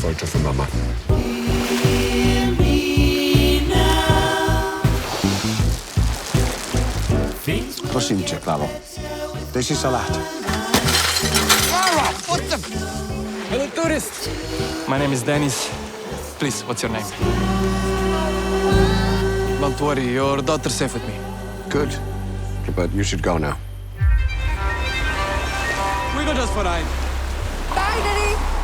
photo for Mama. Prosím tě, Klaro. Dej si salát. Clara, what the... Hello, tourist. My name is Dennis. Please, what's your name? Don't worry, your daughter's safe with me. Good. But you should go now. We go just for a ride. Bye, Daddy.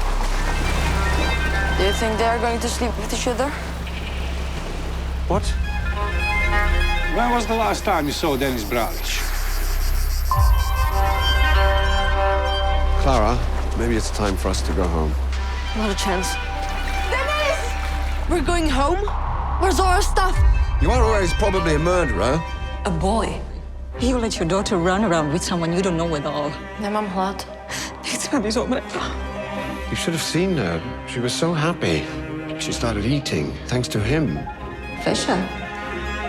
Do you think they are going to sleep with each other? What? When was the last time you saw Dennis Bralic? Clara, maybe it's time for us to go home. Not a chance. Dennis! We're going home? Where's all our stuff? You are always probably a murderer. A boy? You let your daughter run around with someone you don't know at all. Nemám hlad. Nechci, aby zomrela. You should have seen her. She was so happy. She started eating, thanks to him. Fisher?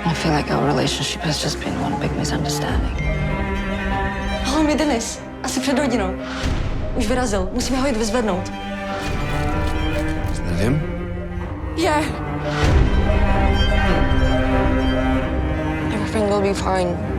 I feel like our relationship has just been one big misunderstanding. Hlavně Denis. Asi před hodinou. Už vyrazil. Musíme ho jít vyzvednout. Isn't that him? Yeah. Everything will be fine.